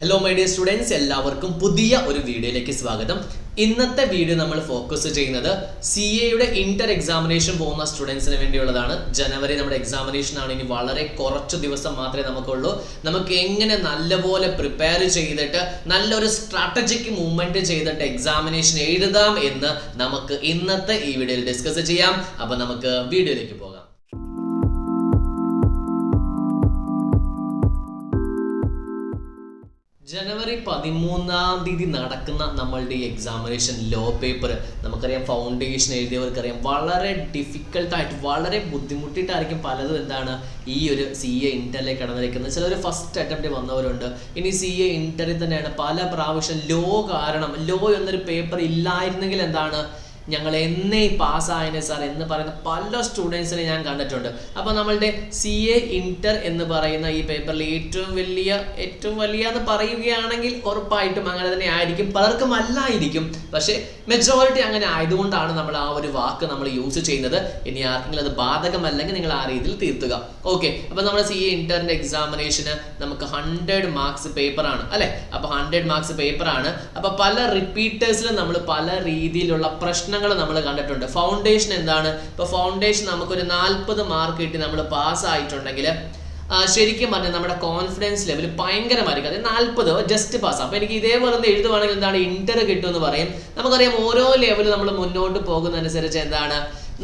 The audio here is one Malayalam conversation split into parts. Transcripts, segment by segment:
Hello my dear students, എല്ലാവർക്കും പുതിയ ഒരു വീഡിയോയിലേക്ക് സ്വാഗതം. ഇന്നത്തെ വീഡിയോ നമ്മൾ ഫോക്കസ് ചെയ്യുന്നത് CA യുടെ ഇന്റർ എക്സാമിനേഷൻ പോകുന്ന സ്റ്റുഡൻസിന് വേണ്ടിയുള്ളതാണ്. ജനുവരി നമ്മുടെ എക്സാമിനേഷൻ ആണ്. ഇനി വളരെ കുറച്ച് ദിവസം മാത്രമേ നമുക്കുള്ളൂ. നമുക്ക് എങ്ങനെ നല്ലപോലെ പ്രിപ്പയർ ചെയ്തിട്ട് നല്ലൊരു സ്ട്രാറ്റജിക് മൂവ്മെന്റ് ചെയ്തിട്ട് എക്സാമിനേഷൻ എഴുതാം എന്ന് നമുക്ക് ഇന്നത്തെ ഈ വീഡിയോയിൽ ഡിസ്കസ് ചെയ്യാം. അപ്പോൾ നമുക്ക് വീഡിയോയിലേക്ക് പോകാം. ജനുവരി 13 നടക്കുന്ന നമ്മളുടെ ഈ എക്സാമിനേഷൻ ലോ പേപ്പർ നമുക്കറിയാം. ഫൗണ്ടേഷൻ എഴുതിയവർക്കറിയാം വളരെ ഡിഫിക്കൽട്ടായിട്ട് വളരെ ബുദ്ധിമുട്ടിയിട്ടായിരിക്കും പലതും ഈ ഒരു CA ഇന്ററിലേക്ക് കടന്നിരിക്കുന്നത്. ചിലർ ഫസ്റ്റ് അറ്റംപ്റ്റ് വന്നവരുണ്ട്. ഇനി CA ഇന്ററിൽ തന്നെയാണ് പല പ്രാവശ്യം ലോ കാരണം ലോ എന്നൊരു പേപ്പർ ഇല്ലായിരുന്നെങ്കിൽ ഞങ്ങൾ എന്നേ പാസ്സായനെ സാർ എന്ന് പറയുന്ന പല സ്റ്റുഡൻസിനെ ഞാൻ കണ്ടിട്ടുണ്ട്. അപ്പോൾ നമ്മളുടെ CA ഇന്റർ എന്ന് പറയുന്ന ഈ പേപ്പറിൽ ഏറ്റവും വലിയ എന്ന് പറയുകയാണെങ്കിൽ ഉറപ്പായിട്ടും അങ്ങനെ തന്നെ ആയിരിക്കും. പലർക്കും അല്ലായിരിക്കും, പക്ഷേ മെജോറിറ്റി അങ്ങനെ ആയതുകൊണ്ടാണ് നമ്മൾ ആ ഒരു വാക്ക് നമ്മൾ യൂസ് ചെയ്യുന്നത്. ഇനി ആർക്കെങ്കിലും അത് ബാധകമല്ലെങ്കിൽ നിങ്ങൾ ആ രീതിയിൽ തീർത്തുക. ഓക്കെ, അപ്പോൾ നമ്മുടെ CA ഇന്ററിന്റെ എക്സാമിനേഷന് നമുക്ക് 100 മാർക്സ് പേപ്പറാണ് അല്ലേ. അപ്പോൾ 100 മാർക്സ് പേപ്പറാണ്. അപ്പോൾ പല റിപ്പീറ്റേഴ്സിലും നമ്മൾ പല രീതിയിലുള്ള പ്രശ്നങ്ങൾ നമ്മൾ കണ്ടിട്ടുണ്ട്. ഫൗണ്ടേഷൻ ഇപ്പോൾ ഫൗണ്ടേഷൻ നമുക്കൊരു 40 മാർക്ക് കിട്ടി നമ്മൾ പാസ് ആയിട്ടുണ്ടെങ്കിൽ ശരിക്കും പറഞ്ഞാൽ നമ്മുടെ കോൺഫിഡൻസ് ലെവൽ ഭയങ്കരമായിരിക്കും. അത് 40 ജസ്റ്റ് പാസ്. അപ്പോൾ എനിക്ക് ഇതേപോലെ എഴുതുവാണെങ്കിൽ ഇന്റർ കിട്ടുമെന്ന് പറയും. നമുക്കറിയാം ഓരോ ലെവലും നമ്മൾ മുന്നോട്ട് പോകുന്നതനുസരിച്ച്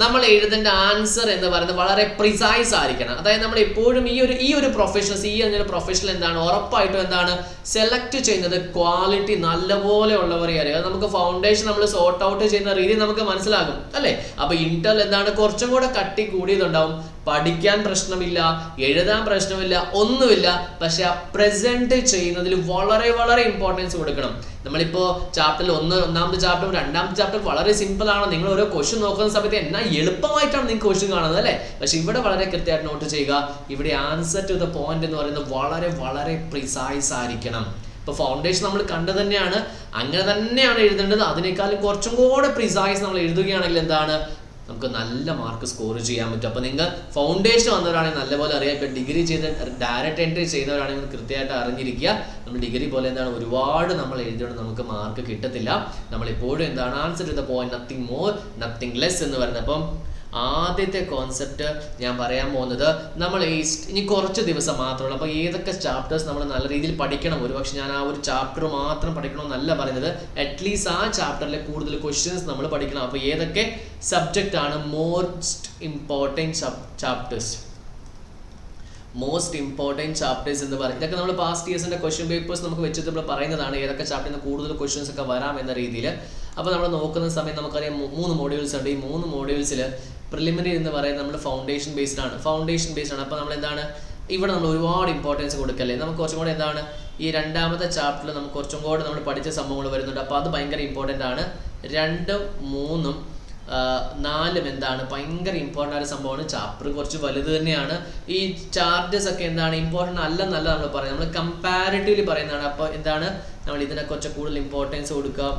നമ്മൾ എഴുതേണ്ട ആൻസർ എന്ന് പറയുന്നത് വളരെ പ്രിസൈസ് ആയിരിക്കണം. അതായത് നമ്മൾ എപ്പോഴും ഈ ഒരു പ്രൊഫഷണൽ CA എന്നൊരു പ്രൊഫഷണൽ ഉറപ്പായിട്ടും സെലക്ട് ചെയ്യുന്നത് ക്വാളിറ്റി നല്ലപോലെ ഉള്ളവരെ അറിയാം. നമുക്ക് ഫൗണ്ടേഷൻ നമ്മൾ സോർട്ട് ഔട്ട് ചെയ്യുന്ന രീതി നമുക്ക് മനസ്സിലാകും അല്ലേ. അപ്പൊ ഇന്റർ കുറച്ചും കൂടെ കട്ടി കൂടിയതുണ്ടാവും. പഠിക്കാൻ പ്രശ്നമില്ല, എഴുതാൻ പ്രശ്നമില്ല, ഒന്നുമില്ല. പക്ഷെ ആ പ്രസന്റ് ചെയ്യുന്നതിൽ വളരെ വളരെ ഇമ്പോർട്ടൻസ് കൊടുക്കണം. നമ്മളിപ്പോ ചാപ്റ്ററിൽ ഒന്നാമത്തെ ചാപ്റ്റർ രണ്ടാമത്തെ ചാപ്റ്റർ വളരെ സിമ്പിൾ ആണ്. നിങ്ങൾ ഓരോ ക്വസ്റ്റ്യൻ നോക്കുന്ന സമയത്ത് എന്നാ എളുപ്പമായിട്ടാണ് നിങ്ങൾക്ക് ക്വസ്റ്റ്യൻ കാണുന്നത് അല്ലേ. പക്ഷെ ഇവിടെ വളരെ കൃത്യമായിട്ട് നോട്ട് ചെയ്യുക. ഇവിടെ ആൻസർ ടു ദ പോയിന്റ് എന്ന് പറയുന്നത് വളരെ വളരെ പ്രിസൈസ് ആയിരിക്കണം. ഇപ്പൊ ഫൗണ്ടേഷൻ നമ്മൾ കണ്ടു തന്നെയാണ്, അങ്ങനെ തന്നെയാണ് എഴുതേണ്ടത്. അതിനേക്കാളും കുറച്ചും കൂടെ പ്രിസൈസ് നമ്മൾ എഴുതുകയാണെങ്കിൽ നമുക്ക് നല്ല മാർക്ക് സ്കോർ ചെയ്യാൻ പറ്റും. അപ്പോൾ നിങ്ങൾ ഫൗണ്ടേഷൻ വന്നവരാണെങ്കിൽ നല്ലപോലെ അറിയാം. ഇപ്പോൾ ഡിഗ്രി ചെയ്ത് ഡയറക്റ്റ് എൻട്രി ചെയ്യുന്നവരാണെങ്കിൽ കൃത്യമായിട്ട് അറിഞ്ഞിരിക്കുക. നമ്മൾ ഡിഗ്രി പോലെ ഒരുപാട് നമ്മൾ എഴുതിയോണ്ട് നമുക്ക് മാർക്ക് കിട്ടത്തില്ല. നമ്മളെപ്പോഴും answer to the point, nothing more nothing less എന്ന് പറയുന്നത്. അപ്പം ആദ്യത്തെ കോൺസെപ്റ്റ് ഞാൻ പറയാൻ പോകുന്നത്, നമ്മൾ ഇനി കുറച്ച് ദിവസം മാത്രമേ ഉള്ളൂ. അപ്പോൾ ഏതൊക്കെ ചാപ്റ്റേഴ്സ് നമ്മൾ നല്ല രീതിയിൽ പഠിക്കണം. ഒരുപക്ഷെ ഞാൻ ആ ഒരു ചാപ്റ്റർ മാത്രം പഠിക്കണമെന്നല്ല പറയുന്നത്, അറ്റ്ലീസ്റ്റ് ആ ചാപ്റ്ററിലെ കൂടുതൽ ക്വസ്റ്റ്യൻസ് നമ്മൾ പഠിക്കണം. അപ്പോൾ ഏതൊക്കെ സബ്ജക്റ്റ് ആണ് മോസ്റ്റ് ഇമ്പോർട്ടൻറ്റ് ചാപ്റ്റേഴ്സ് എന്ന് പറയും. ഇതൊക്കെ നമ്മൾ പാസ്റ്റ് ഇയേഴ്സിന്റെ ക്വസ്റ്റ്യൻ പേപ്പേഴ്സ് നമുക്ക് വെച്ചിട്ട് നമ്മൾ പറയുന്നതാണ് ഏതൊക്കെ ചാപ്റ്ററിന് കൂടുതൽ ക്വസ്റ്റ്യൻസ് ഒക്കെ വരാം എന്ന രീതിയിൽ. അപ്പോൾ നമ്മൾ നോക്കുന്ന സമയം നമുക്കറിയാം 3 മോഡ്യൂൾസ് ഉണ്ട്. ഈ 3 മോഡ്യൂൾസിൽ പ്രിലിമിനറി എന്ന് പറയുന്നത് നമ്മൾ ഫൗണ്ടേഷൻ ബേസ്ഡ് ആണ്. അപ്പോൾ നമ്മൾ ഇവിടെ നമ്മൾ ഒരുപാട് ഇമ്പോർട്ടൻസ് കൊടുക്കല്ലേ. നമുക്ക് കുറച്ചും കൂടെ ഈ രണ്ടാമത്തെ ചാപ്റ്ററിൽ നമുക്ക് കുറച്ചും കൂടെ നമ്മൾ പഠിച്ച സംഭവങ്ങൾ വരുന്നുണ്ട്. അപ്പോൾ അത് ഭയങ്കര ഇമ്പോർട്ടൻ്റ് ആണ്. 2, 3, 4 ഭയങ്കര ഇമ്പോർട്ടൻ്റ് ആയ സംഭവമാണ്. ചാപ്റ്റർ കുറച്ച് വലുത് തന്നെയാണ്. ഈ ചാർജസ് ഒക്കെ ഇമ്പോർട്ടൻ്റ് അല്ലെന്നല്ല നമ്മൾ പറയുന്നത്, നമ്മൾ കമ്പാരിറ്റീവ്ലി പറയുന്നതാണ്. അപ്പോൾ നമ്മൾ ഇതിനെ കുറച്ച് കൂടുതൽ ഇമ്പോർട്ടൻസ് കൊടുക്കുക.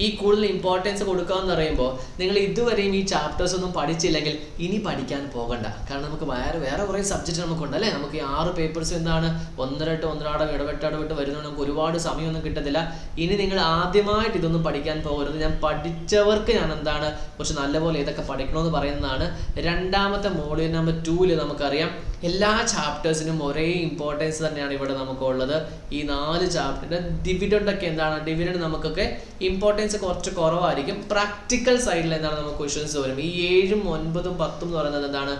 ഈ കൂടുതൽ ഇമ്പോർട്ടൻസ് കൊടുക്കുക എന്ന് പറയുമ്പോൾ നിങ്ങൾ ഇതുവരെയും ഈ ചാപ്റ്റേഴ്സ് ഒന്നും പഠിച്ചില്ലെങ്കിൽ ഇനി പഠിക്കാൻ പോകണ്ട. കാരണം നമുക്ക് വേറെ കുറേ സബ്ജക്റ്റ് നമുക്കുണ്ട് അല്ലേ. നമുക്ക് ഈ 6 പേപ്പേഴ്സ് ഒന്നരാടം ഇടവിട്ട് വരുന്നതുകൊണ്ട് നമുക്ക് ഒരുപാട് സമയമൊന്നും കിട്ടത്തില്ല. ഇനി നിങ്ങൾ ആദ്യമായിട്ട് ഇതൊന്നും പഠിക്കാൻ പോകരുത്. ഞാൻ പഠിച്ചവർക്ക് ഞാൻ കുറച്ച് നല്ലപോലെ ഇതൊക്കെ പഠിക്കണമെന്ന് പറയുന്നതാണ്. രണ്ടാമത്തെ മോഡ്യൂൾ നമ്പർ 2 നമുക്കറിയാം എല്ലാ ചാപ്റ്റേഴ്സിനും ഒരേ ഇമ്പോർട്ടൻസ് തന്നെയാണ് ഇവിടെ നമുക്കുള്ളത്. ഈ 4 ചാപ്റ്ററിന്റെ ഡിവിഡൻഡ് ഒക്കെ ഡിവിഡൻഡ് നമുക്കൊക്കെ ഇമ്പോർട്ടൻസ് കുറച്ച് കുറവായിരിക്കും. പ്രാക്ടിക്കൽ സൈഡിൽ നമുക്ക് ക്വസ്റ്റ്യൻസ് വരും. ഈ 7, 9, 10 എന്ന് പറയുന്നത്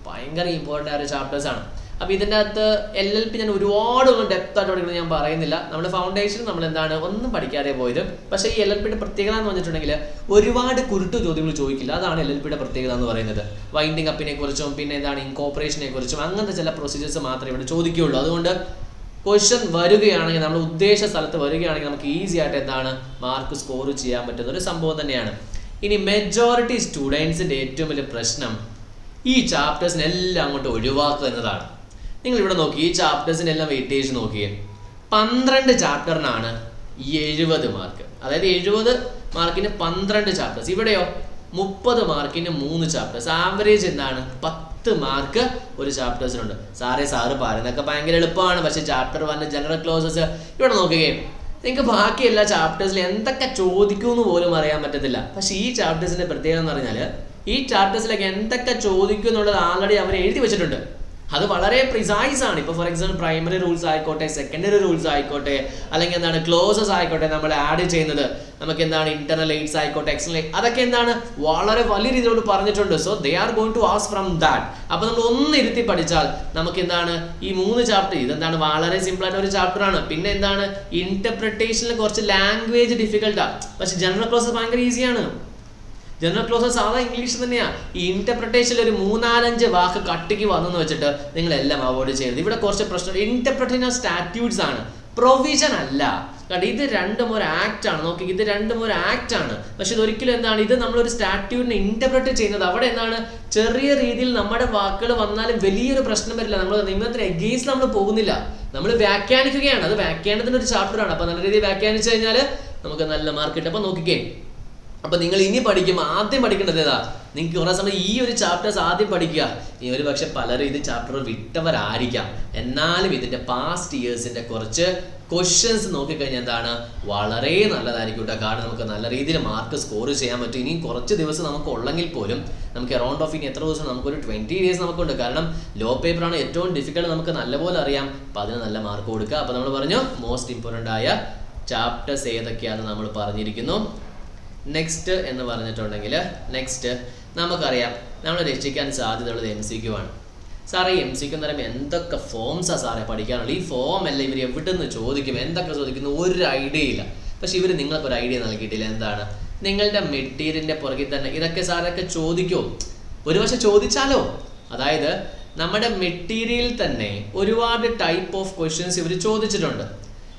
ഭയങ്കര ഇമ്പോർട്ടൻ്റ് ആയ ചാപ്റ്റേഴ്സ് ആണ്. അപ്പോൾ ഇതിൻ്റെ അകത്ത് LLP ഞാൻ ഒരുപാട് ഡെപ്ത് ആയിട്ട് പഠിക്കുന്നത് ഞാൻ പറയുന്നില്ല. നമ്മുടെ ഫൗണ്ടേഷൻ നമ്മൾ ഒന്നും പഠിക്കാതെ പോയത്. പക്ഷേ ഈ LLPയുടെ പ്രത്യേകത എന്ന് പറഞ്ഞിട്ടുണ്ടെങ്കിൽ ഒരുപാട് കുരുട്ടു ചോദ്യങ്ങൾ ചോദിക്കില്ല. അതാണ് LLPയുടെ പ്രത്യേകത എന്ന് പറയുന്നത്. വൈൻഡിങ് അപ്പിനെ കുറിച്ചും പിന്നെ ഇൻകോപ്പറേഷനെ കുറിച്ചും അങ്ങനത്തെ ചില പ്രൊസീജിയേഴ്സ് മാത്രമേ ഇവിടെ ചോദിക്കുകയുള്ളൂ. അതുകൊണ്ട് ക്വസ്റ്റ്യൻ വരികയാണെങ്കിൽ നമ്മൾ ഉദ്ദേശ സ്ഥലത്ത് വരികയാണെങ്കിൽ നമുക്ക് ഈസി ആയിട്ട് മാർക്ക് സ്കോർ ചെയ്യാൻ പറ്റുന്ന ഒരു സംഭവം തന്നെയാണ്. ഇനി മെജോറിറ്റി സ്റ്റുഡൻസിൻ്റെ ഏറ്റവും വലിയ പ്രശ്നം ഈ ചാപ്റ്റേഴ്സിനെല്ലാം അങ്ങോട്ട് ഒഴിവാക്കുക എന്നതാണ്. നിങ്ങൾ ഇവിടെ നോക്കി, ഈ ചാപ്റ്റേഴ്സിനെല്ലാം വെയിറ്റേജ് നോക്കിയേ. 12 ചാപ്റ്ററിനാണ് 70 മാർക്ക്. അതായത് 70 മാർക്കിന് 12 ചാപ്റ്റേഴ്സ്. ഇവിടെയോ 30 മാർക്കിന് 3 ചാപ്റ്റേഴ്സ്. ആവറേജ് 10 10 മാർക്ക് ഒരു ചാപ്റ്റേഴ്സിനുണ്ട്. സാറ് പറയുന്നതൊക്കെ ഭയങ്കര എളുപ്പമാണ്, പക്ഷേ ചാപ്റ്റർ 1 ജനറൽ ക്ലോസസ് ഇവിടെ നോക്കുകയും നിങ്ങൾക്ക് ബാക്കി എല്ലാ ചാപ്റ്റേഴ്സിൽ എന്തൊക്കെ ചോദിക്കുമെന്ന് പോലും അറിയാൻ പറ്റത്തില്ല. പക്ഷേ ഈ ചാപ്റ്റേഴ്സിൻ്റെ പ്രത്യേകത എന്ന് പറഞ്ഞാൽ ഈ ചാപ്റ്റേഴ്സിലേക്ക് എന്തൊക്കെ ചോദിക്കും എന്നുള്ളത് ആൾറെഡി അവർ എഴുതി വെച്ചിട്ടുണ്ട്. അത് വളരെ പ്രിസൈസ് ആണ്. ഇപ്പോൾ ഫോർ എക്സാമ്പിൾ പ്രൈമറി റൂൾസ് ആയിക്കോട്ടെ, സെക്കൻഡറി റൂൾസ് ആയിക്കോട്ടെ, അല്ലെങ്കിൽ എന്താണ് ക്ലോസസ് ആയിക്കോട്ടെ, നമ്മൾ ആഡ് ചെയ്യുന്നത് നമുക്ക് എന്താണ് ഇന്റർണൽ എയ്ഡ്സ് ആയിക്കോട്ടെ, എക്സ്റ്റർണൽ എയ്ഡ്, അതൊക്കെ എന്താണ് വളരെ വലിയ രീതിയിലോട് പറഞ്ഞിട്ടുണ്ട്. So they are going to ask from that. അപ്പോൾ നമ്മൾ ഒന്ന് ഇരുത്തി പഠിച്ചാൽ നമുക്ക് എന്താണ് ഈ 3 ചാപ്റ്റർ ഇതെന്താണ് വളരെ സിമ്പിൾ ആയിട്ട് ഒരു ചാപ്റ്റർ ആണ്. പിന്നെ എന്താണ് ഇന്റർപ്രിട്ടേഷനിൽ കുറച്ച് ലാംഗ്വേജ് ഡിഫിക്കൽട്ടാണ്, പക്ഷെ ജനറൽ ക്ലോസസ് ഭയങ്കര ഈസിയാണ്. ജനറൽ ക്ലോസസ് സാധാ ഇംഗ്ലീഷ് തന്നെയാണ്. ഈ ഇന്റർപ്രിട്ടേഷനിൽ ഒരു 3-4 വാക്ക് കട്ടിക്ക് വന്നെന്ന് വെച്ചിട്ട് നിങ്ങളെല്ലാം അവോയ്ഡ് ചെയ്യരുത്. ഇവിടെ കുറച്ച് പ്രശ്നം. ഇന്റർപ്രിട്ടേഷൻ സ്റ്റാറ്റ്യൂട്ട്സ് ആണ്, പ്രൊവിഷൻ അല്ല. കാരണം ഇത് രണ്ടും ഒരു ആക്ട് ആണ്. നോക്കി, ഇത് രണ്ടും ഒരു ആക്ട് ആണ്. പക്ഷെ ഇതൊരിക്കലും എന്താണ് ഇത് നമ്മളൊരു സ്റ്റാറ്റ്യൂട്ടിനെ ഇന്റർപ്രറ്റ് ചെയ്യുന്നത്. അവിടെ എന്താണ് ചെറിയ രീതിയിൽ നമ്മുടെ വാക്കുകൾ വന്നാലും വലിയൊരു പ്രശ്നം വരില്ല. നമ്മൾ നിയമത്തിന് എഗെയിൻസ്റ്റ് നമ്മൾ പോകുന്നില്ല, നമ്മൾ വ്യാഖ്യാനിക്കുകയാണ്. അത് വ്യാഖ്യാനത്തിന്റെ ഒരു ചാപ്റ്റർ ആണ്. അപ്പൊ നല്ല രീതിയിൽ വ്യാഖ്യാനിച്ചു കഴിഞ്ഞാൽ നമുക്ക് നല്ല മാർക്ക് കിട്ടും. അപ്പൊ നോക്കിക്കേ, അപ്പൊ നിങ്ങൾ ഇനി പഠിക്കുമ്പോൾ ആദ്യം പഠിക്കേണ്ടത് ഏതാ? നിങ്ങൾക്ക് കുറേ സമയം ഈ ഒരു ചാപ്റ്റേഴ്സ് ആദ്യം പഠിക്കുക. ഈ ഒരു പക്ഷെ പലരും ഇത് ചാപ്റ്റർ വിട്ടവരായിരിക്കാം, എന്നാലും ഇതിന്റെ പാസ്റ്റ് ഇയേഴ്സിന്റെ കുറച്ച് ക്വസ്റ്റ്യൻസ് നോക്കിക്കഴിഞ്ഞാൽ എന്താണ് വളരെ നല്ലതായിരിക്കും കേട്ടോ. കാരണം നമുക്ക് നല്ല രീതിയിൽ മാർക്ക് സ്കോർ ചെയ്യാൻ പറ്റും. ഇനി കുറച്ച് ദിവസം നമുക്ക് ഉള്ളെങ്കിൽ പോലും നമുക്ക് അറൗണ്ട് ഓഫ് ഇനി എത്ര ദിവസം നമുക്കൊരു 20 days നമുക്കുണ്ട്. കാരണം ലോ പേപ്പറാണ് ഏറ്റവും ഡിഫിക്കൽട്ട്, നമുക്ക് നല്ലപോലെ അറിയാം. അപ്പം അതിന് നല്ല മാർക്ക് കൊടുക്കുക. അപ്പോൾ നമ്മൾ പറഞ്ഞു മോസ്റ്റ് ഇമ്പോർട്ടൻ്റ് ആയ ചാപ്റ്റേഴ്സ് ഏതൊക്കെയാണെന്ന് നമ്മൾ പറഞ്ഞിരിക്കുന്നു. നെക്സ്റ്റ് എന്ന് പറഞ്ഞിട്ടുണ്ടെങ്കിൽ നെക്സ്റ്റ് നമുക്കറിയാം നമ്മൾ രക്ഷിക്കാൻ സാധ്യതയുള്ളത് MCQ ആണ്. സാറേ ഈ MCQ എന്ന് പറയുമ്പോൾ എന്തൊക്കെ ഫോംസാണ് സാറേ പഠിക്കാനുള്ളത്? ഈ ഫോം അല്ല ഇവർ എവിടെ നിന്ന് ചോദിക്കും, എന്തൊക്കെ ചോദിക്കുന്നു ഒരു ഐഡിയ ഇല്ല. പക്ഷെ ഇവർ നിങ്ങൾക്കൊരു ഐഡിയ നൽകിയിട്ടില്ല. എന്താണ് നിങ്ങളുടെ മെറ്റീരിയലിൻ്റെ പുറകിൽ തന്നെ ഇതൊക്കെ സാറൊക്കെ ചോദിക്കുമോ? ഒരു പക്ഷെ ചോദിച്ചാലോ? അതായത് നമ്മുടെ മെറ്റീരിയൽ തന്നെ ഒരുപാട് ടൈപ്പ് ഓഫ് ക്വസ്റ്റ്യൻസ് ഇവർ ചോദിച്ചിട്ടുണ്ട്.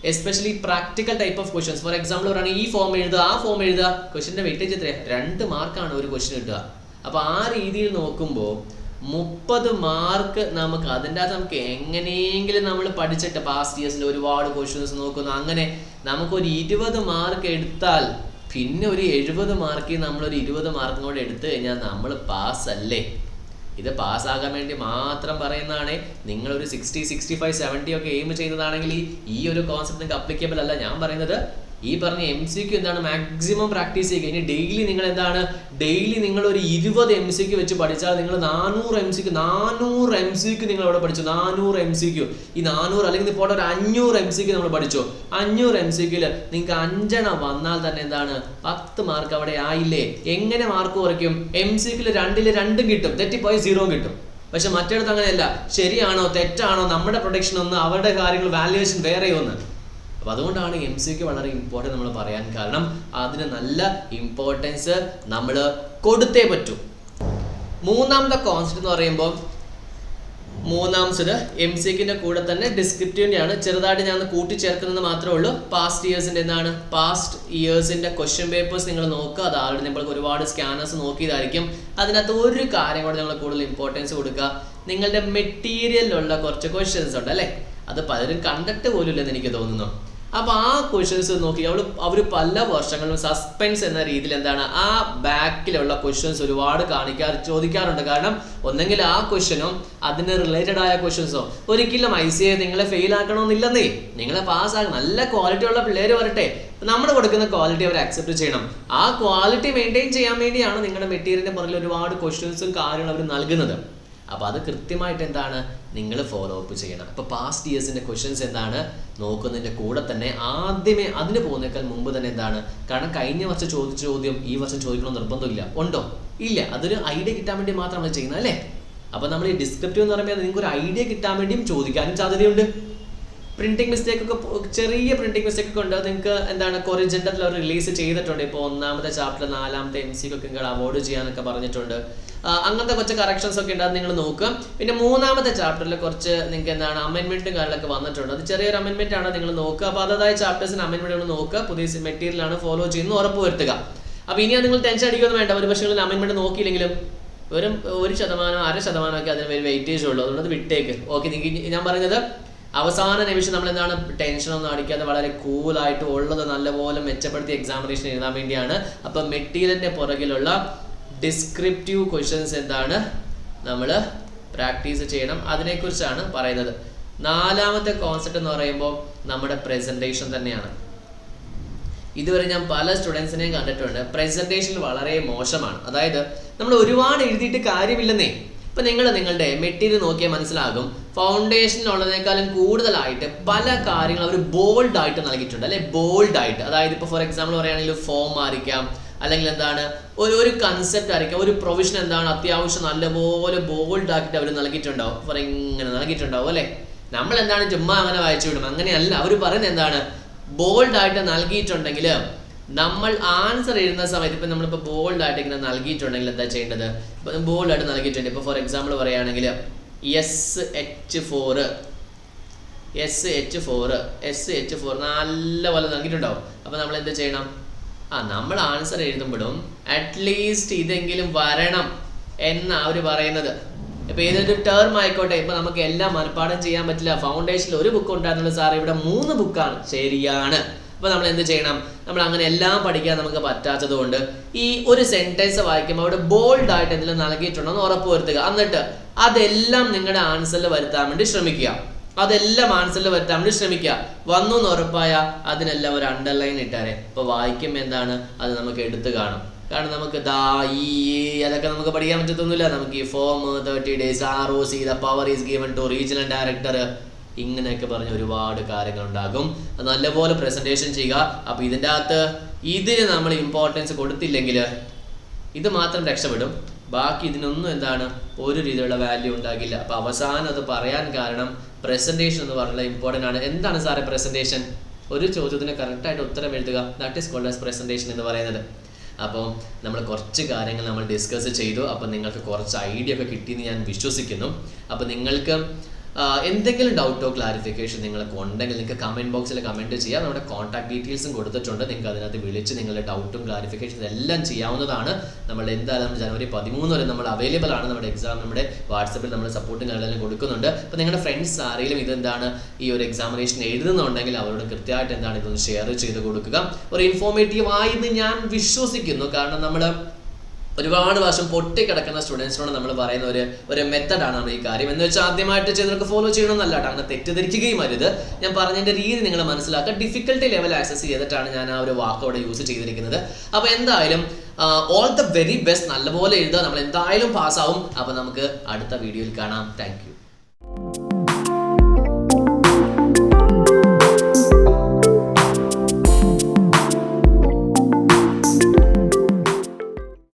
Especially practical type of questions. For example പറയുകയാണെങ്കിൽ ഈ ഫോം എഴുതുക, ആ ഫോം എഴുതുക. ക്വസ്റ്റ്യൻ്റെ വെയിറ്റേജ് എത്രയാണ്? 2 മാർക്കാണ് ഒരു ക്വസ്റ്റ്യൻ കിട്ടുക. അപ്പോൾ ആ രീതിയിൽ നോക്കുമ്പോൾ 30 മാർക്ക് നമുക്ക് അതിൻ്റെ അകത്ത് നമുക്ക് എങ്ങനെയെങ്കിലും നമ്മൾ പഠിച്ചിട്ട് പാസ്റ്റ് ഇയേഴ്സിൻ്റെ ഒരുപാട് ക്വസ്റ്റ്യൻസ് നോക്കുന്നു. അങ്ങനെ നമുക്കൊരു 20 മാർക്ക് എടുത്താൽ പിന്നെ ഒരു 70 മാർക്കിൽ നമ്മളൊരു 20 മാർക്കും കൂടെ എടുത്തു കഴിഞ്ഞാൽ നമ്മൾ പാസ്സല്ലേ? ഇത് പാസ്സാകാൻ വേണ്ടി മാത്രം പറയുന്നതാണ്. നിങ്ങളൊരു 60, 65, 70 ഒക്കെ എയിം ചെയ്യുന്നതാണെങ്കിൽ ഈ ഒരു കോൺസെപ്റ്റ് നിങ്ങൾക്ക് അപ്ലിക്കബിൾ അല്ല. ഞാൻ പറയുന്നത് ഈ പറഞ്ഞ MCQ എന്താണ് മാക്സിമം പ്രാക്ടീസ് ചെയ്യുക. ഇനി ഡെയിലി നിങ്ങൾ എന്താണ് ഡെയിലി നിങ്ങളൊരു 20 MCQ വെച്ച് പഠിച്ചാൽ നിങ്ങൾ 400 MCQ നിങ്ങൾ അവിടെ പഠിച്ചു. 400 MCQ, ഈ 400 അല്ലെങ്കിൽ ഇപ്പോൾ ഒരു 500 MCQ നമ്മൾ പഠിച്ചു. 500 MCQയിൽ നിങ്ങൾക്ക് 5 വന്നാൽ തന്നെ എന്താണ് 10 മാർക്ക് അവിടെ ആയില്ലേ? എങ്ങനെ മാർക്ക് കുറയ്ക്കും? MCQയിൽ 2ൽ 2 കിട്ടും, തെറ്റിപ്പോയി 0 കിട്ടും. പക്ഷെ മറ്റേടത്ത് അങ്ങനെയല്ല. ശരിയാണോ തെറ്റാണോ നമ്മുടെ പ്രൊഡക്ഷൻ ഒന്ന്, അവരുടെ കാര്യങ്ങൾ വാല്യുവേഷൻ വേറെ ഒന്ന്. അപ്പോൾ അതുകൊണ്ടാണ് MCQ വളരെ ഇമ്പോർട്ടൻ്റ് നമ്മൾ പറയാൻ കാരണം. അതിന് നല്ല ഇമ്പോർട്ടൻസ് നമ്മൾ കൊടുത്തേ പറ്റൂ. മൂന്നാമത്തെ കോൺസെപ്റ്റ് എന്ന് പറയുമ്പോൾ മൂന്നാമത് MCQൻ്റെ കൂടെ തന്നെ ഡിസ്ക്രിപ്റ്റീവിൻ്റെ ആണ്. ചെറുതായിട്ട് ഞാൻ കൂട്ടിച്ചേർക്കുന്നത് മാത്രമേ ഉള്ളൂ. പാസ്റ്റ് ഇയേഴ്സിൻ്റെ എന്താണ് പാസ്റ്റ് ഇയേഴ്സിൻ്റെ ക്വസ്റ്റ്യൻ പേപ്പേഴ്സ് നിങ്ങൾ നോക്കുക. അത് ആൾറെഡി നമ്മൾക്ക് ഒരുപാട് സ്കാനേഴ്സ് നോക്കിയതായിരിക്കും. അതിനകത്ത് ഒരു കാര്യം കൂടെ നിങ്ങൾ കൂടുതൽ ഇമ്പോർട്ടൻസ് കൊടുക്കുക. നിങ്ങളുടെ മെറ്റീരിയലിലുള്ള കുറച്ച് ക്വസ്റ്റ്യൻസ് ഉണ്ട് അല്ലേ? അത് പലരും കണ്ടിട്ട് പോലും ഇല്ലെന്ന് എനിക്ക് തോന്നുന്നു. അപ്പോൾ ആ ക്വസ്റ്റ്യൻസ് നോക്കി അവർ പല വർഷങ്ങളിലും സസ്പെൻസ് എന്ന രീതിയിൽ എന്താണ് ആ ബാക്കിലുള്ള ക്വസ്റ്റ്യൻസ് ഒരുപാട് ചോദിക്കാറുണ്ട്. കാരണം ഒന്നെങ്കിൽ ആ ക്വസ്റ്റ്യനും അതിന് റിലേറ്റഡ് ആയ ക്വസ്റ്റ്യൻസോ. ഒരിക്കലും ICA നിങ്ങളെ ഫെയിൽ ആക്കണമെന്നില്ലെന്നേ, നിങ്ങളെ പാസ്സാക്കണം. നല്ല ക്വാളിറ്റി ഉള്ള പിള്ളേർ വരട്ടെ, നമ്മൾ കൊടുക്കുന്ന ക്വാളിറ്റി അവർ അക്സെപ്റ്റ് ചെയ്യണം. ആ ക്വാളിറ്റി മെയിൻറ്റെയിൻ ചെയ്യാൻ വേണ്ടിയാണ് നിങ്ങളുടെ മെറ്റീരിയലിൻ്റെ പുറകിൽ ഒരുപാട് ക്വസ്റ്റ്യൻസും കാര്യങ്ങളും അവർ നൽകുന്നത്. അപ്പോൾ അത് കൃത്യമായിട്ട് എന്താണ് നിങ്ങൾ ഫോളോ അപ്പ് ചെയ്യണം. അപ്പോൾ പാസ്റ്റ് ഇയേഴ്സിൻ്റെ ക്വസ്റ്റ്യൻസ് എന്താണ് നോക്കുന്നതിൻ്റെ കൂടെ തന്നെ ആദ്യമേ അതിന് പോകുന്നേക്കാൾ മുമ്പ് തന്നെ എന്താണ്, കാരണം കഴിഞ്ഞ വർഷം ചോദിച്ച ചോദ്യം ഈ വർഷം ചോദിക്കണമെന്ന് നിർബന്ധമില്ല. ഉണ്ടോ? ഇല്ല. അതൊരു ഐഡിയ കിട്ടാൻ വേണ്ടി മാത്രമാണ് ചെയ്യുന്നത് അല്ലേ? അപ്പോൾ നമ്മൾ ഈ ഡിസ്ക്രിപ്റ്റീവ് എന്ന് പറയുമ്പോൾ നിങ്ങൾക്ക് ഒരു ഐഡിയ കിട്ടാൻ വേണ്ടിയും ചോദിക്കാനും സാധ്യതയുണ്ട്. പ്രിന്റിംഗ് മിസ്റ്റേക്ക് ഒക്കെ ചെറിയ പ്രിന്റിംഗ് മിസ്റ്റേക്ക് ഒക്കെ ഉണ്ട്. നിങ്ങൾക്ക് എന്താണ് കൊറിജൻഡറിൽ അവർ റിലീസ് ചെയ്തിട്ടുണ്ട്. ഇപ്പോൾ 1ാമത്തെ ചാപ്റ്റർ 4ാമത്തെ MCQ ഒക്കെ നിങ്ങൾ അവോയ്ഡ് ചെയ്യാനൊക്കെ പറഞ്ഞിട്ടുണ്ട്. അങ്ങനത്തെ കുറച്ച് കറക്ഷൻസ് ഒക്കെ ഉണ്ട്, അത് നിങ്ങൾ നോക്കുക. പിന്നെ 3ാമത്തെ ചാപ്റ്ററിൽ കുറച്ച് നിങ്ങൾക്ക് എന്താണ് അമെൻമെന്റും കാര്യങ്ങളൊക്കെ വന്നിട്ടുണ്ട്. അത് ചെറിയൊരു അമെൻമെന്റ് ആണ്, നിങ്ങൾ നോക്കുക. അപ്പോൾ അതതായ ചാപ്റ്റേഴ്സിന് അമെൻമെന്റ് നോക്കുക. പുതിയ മെറ്റീരിയലാണ് ഫോളോ ചെയ്യുന്നത് ഉറപ്പ് വരുത്തുക. അപ്പോൾ ഇനി നിങ്ങൾ ടെൻഷൻ അടിക്കൊന്നും വേണ്ട. ഒരു പക്ഷേ അമെൻമെന്റ് നോക്കിയില്ലെങ്കിലും വെറും 1%, 0.5% ഒക്കെ അതിന് വെയിറ്റേജ് ഉള്ളൂ. അതുകൊണ്ട് വിട്ടേക്ക്. ഓക്കെ, നിങ്ങൾക്ക് ഞാൻ പറയുന്നത് അവസാന നിമിഷം നമ്മൾ എന്താണ് ടെൻഷനൊന്നും അടിക്കാതെ വളരെ കൂളായിട്ട് ഉള്ളത് നല്ലപോലെ മെച്ചപ്പെടുത്തി എക്സാമിനേഷൻ എഴുതാൻ വേണ്ടിയാണ്. അപ്പം മെറ്റീരിയലിൻ്റെ പുറകിലുള്ള ഡിസ്ക്രിപ്റ്റീവ് ക്വസ്റ്റ്യൻസ് എന്താണ് നമ്മൾ പ്രാക്ടീസ് ചെയ്യണം. അതിനെക്കുറിച്ചാണ് പറയുന്നത്. നാലാമത്തെ കോൺസെപ്റ്റ് എന്ന് പറയുമ്പോൾ നമ്മുടെ പ്രസന്റേഷൻ തന്നെയാണ്. ഇതുവരെ ഞാൻ പല സ്റ്റുഡൻസിനെയും കണ്ടിട്ടുണ്ട് പ്രസന്റേഷൻ വളരെ മോശമാണ്. അതായത് നമ്മൾ ഒരുപാട് എഴുതിയിട്ട് കാര്യമില്ലെന്നേ. ഇപ്പം നിങ്ങളുടെ മെറ്റീരിയൽ നോക്കിയാൽ മനസ്സിലാകും, ഫൗണ്ടേഷനിലുള്ളതിനേക്കാളും കൂടുതലായിട്ട് പല കാര്യങ്ങൾ അവർ ബോൾഡായിട്ട് നൽകിയിട്ടുണ്ട്, അല്ലെ? ബോൾഡായിട്ട്, അതായത് ഇപ്പോൾ ഫോർ എക്സാമ്പിൾ പറയുകയാണെങ്കിൽ ഫോം ആയിരിക്കാം, അല്ലെങ്കിൽ എന്താണ് ഒരു കൺസെപ്റ്റ് ആയിരിക്കാം, ഒരു പ്രൊവിഷൻ എന്താണ് അത്യാവശ്യം നല്ലപോലെ ബോൾഡ് ആക്കിയിട്ട് അവർ നൽകിയിട്ടുണ്ടാവും. ഫോർ ഇങ്ങനെ നൽകിയിട്ടുണ്ടാവും, അല്ലേ? നമ്മൾ എന്താണ് ചുമ്മാ അങ്ങനെ വായിച്ചു വിടും. അങ്ങനെയല്ല, അവർ പറയുന്നത് എന്താണ്, ബോൾഡായിട്ട് നൽകിയിട്ടുണ്ടെങ്കിൽ നമ്മൾ ആൻസർ എഴുതുന്ന സമയത്ത് ഇപ്പം നമ്മളിപ്പോൾ ബോൾഡായിട്ട് ഇങ്ങനെ നൽകിയിട്ടുണ്ടെങ്കിൽ എന്താ ചെയ്യേണ്ടത്? ഇപ്പം ബോൾഡായിട്ട് നൽകിയിട്ടുണ്ട്. ഇപ്പോൾ ഫോർ എക്സാമ്പിൾ പറയുകയാണെങ്കിൽ SH4 നല്ലപോലെ നൽകിയിട്ടുണ്ടാവും. അപ്പോൾ നമ്മൾ എന്ത് ചെയ്യണം? നമ്മൾ ആൻസർ എഴുതുമ്പോഴും അറ്റ്ലീസ്റ്റ് ഇതെങ്കിലും വരണം എന്നാണ് അവർ പറയുന്നത്. ഇപ്പം ഏതൊരു ടേം ആയിക്കോട്ടെ, ഇപ്പം നമുക്ക് എല്ലാം മനഃപ്പാഠം ചെയ്യാൻ പറ്റില്ല. ഫൗണ്ടേഷനിൽ ഒരു ബുക്ക് ഉണ്ടായിരുന്നുള്ളൂ സാർ, ഇവിടെ 3 ബുക്കാണ്. ശരിയാണ്. അപ്പോൾ നമ്മൾ എന്ത് ചെയ്യണം? നമ്മൾ അങ്ങനെ എല്ലാം പഠിക്കാൻ നമുക്ക് പറ്റാത്തത് കൊണ്ട് ഈ ഒരു സെൻറ്റൻസ് വായിക്കുമ്പോൾ അവിടെ ബോൾഡായിട്ട് എന്തെങ്കിലും നൽകിയിട്ടുണ്ടോ എന്ന് ഉറപ്പ് വരുത്തുക. എന്നിട്ട് അതെല്ലാം നിങ്ങളുടെ ആൻസറിൽ വരുത്താൻ വേണ്ടി ശ്രമിക്കുക. വന്നു എന്ന് ഉറപ്പായ അതിനെല്ലാം ഒരു അണ്ടർലൈൻ ഇട്ടാരെ. ഇപ്പോൾ വായിക്കുമ്പോൾ എന്താണ് അത് നമുക്ക് എടുത്ത് കാണും. കാരണം നമുക്ക് അതൊക്കെ നമുക്ക് പഠിക്കാൻ പറ്റത്തൊന്നുമില്ല. നമുക്ക് ഈ form 30 days ROC the power is given to regional director ഇങ്ങനെയൊക്കെ പറഞ്ഞ് ഒരുപാട് കാര്യങ്ങളുണ്ടാകും. അത് നല്ലപോലെ പ്രസൻറ്റേഷൻ ചെയ്യുക. അപ്പോൾ ഇതിൻ്റെ അകത്ത് ഇതിന് നമ്മൾ ഇമ്പോർട്ടൻസ് കൊടുത്തില്ലെങ്കിൽ ഇത് മാത്രം രക്ഷപ്പെടും, ബാക്കി ഇതിനൊന്നും എന്താണ് ഒരു രീതിയിലുള്ള വാല്യൂ ഉണ്ടാകില്ല. അപ്പോൾ അവസാനം അത് പറയാൻ കാരണം പ്രസൻറ്റേഷൻ എന്ന് പറഞ്ഞാൽ ഇമ്പോർട്ടൻ്റ് ആണ്. എന്താണ് സാറേ പ്രസൻറ്റേഷൻ? ഒരു ചോദ്യത്തിന് കറക്റ്റായിട്ട് ഉത്തരം എഴുതുക. That is called as presentation എന്ന് പറയുന്നത്. അപ്പോൾ നമ്മൾ കുറച്ച് കാര്യങ്ങൾ നമ്മൾ ഡിസ്കസ് ചെയ്തു. അപ്പോൾ നിങ്ങൾക്ക് കുറച്ച് ഐഡിയ ഒക്കെ കിട്ടിയെന്ന് ഞാൻ വിശ്വസിക്കുന്നു. അപ്പോൾ നിങ്ങൾക്ക് എന്തെങ്കിലും ഡൗട്ടോ ക്ലാരിഫിക്കേഷൻ നിങ്ങൾക്ക് ഉണ്ടെങ്കിൽ നിങ്ങൾക്ക് കമൻറ്റ് ബോക്സിൽ കമൻറ്റ് ചെയ്യാം. നമ്മുടെ കോൺടാക്ട് ഡീറ്റെയിൽസും കൊടുത്തിട്ടുണ്ട്. നിങ്ങൾക്ക് അതിനകത്ത് വിളിച്ച് നിങ്ങളുടെ ഡൗട്ടും ക്ലാരിഫിക്കേഷൻസ് എല്ലാം ചെയ്യാവുന്നതാണ്. നമ്മൾ എന്തായാലും January 13 വരെ നമ്മൾ അവൈലബിൾ ആണ്. നമ്മുടെ എക്സാം നമ്മുടെ വാട്സപ്പിൽ നമ്മൾ സപ്പോർട്ടും കാര്യങ്ങളും കൊടുക്കുന്നുണ്ട്. അപ്പോൾ നിങ്ങളുടെ ഫ്രണ്ട്സ് ആരെങ്കിലും ഇതെന്താണ് ഈ ഒരു എക്സാമിനേഷൻ എഴുതുന്നുണ്ടെങ്കിൽ അവരോട് കൃത്യമായിട്ട് എന്താണ് ഇതൊന്ന് ഷെയർ ചെയ്ത് കൊടുക്കുക. ഒരു ഇൻഫോർമേറ്റീവ് ആയെന്ന് ഞാൻ വിശ്വസിക്കുന്നു. കാരണം നമ്മൾ ഒരുപാട് വർഷം പൊട്ടിക്കിടക്കുന്ന സ്റ്റുഡൻസിനോട് നമ്മൾ പറയുന്ന ഒരു മെത്തഡാണ് നമ്മൾ ഈ കാര്യം. എന്ന് വെച്ചാൽ ആദ്യമായിട്ട് ചെയ്തവർക്ക് ഫോളോ ചെയ്യണമെന്നല്ല കേട്ടോ, അങ്ങനെ തെറ്റിദ്ധരിക്കുകയും അരുത്. ഞാൻ പറഞ്ഞതിൻ്റെ രീതി നിങ്ങൾ മനസ്സിലാക്കുക. ഡിഫിക്കൽട്ടി ലെവൽ ആക്സസ് ചെയ്തിട്ടാണ് ഞാൻ ആ ഒരു വാക്ക് അവിടെ യൂസ് ചെയ്തിരിക്കുന്നത്. അപ്പോൾ എന്തായാലും ഓൾ ദ വെരി ബെസ്റ്റ്. നല്ലപോലെ എഴുതുക, നമ്മൾ എന്തായാലും പാസ്സാവും. അപ്പോൾ നമുക്ക് അടുത്ത വീഡിയോയിൽ കാണാം. Thank you.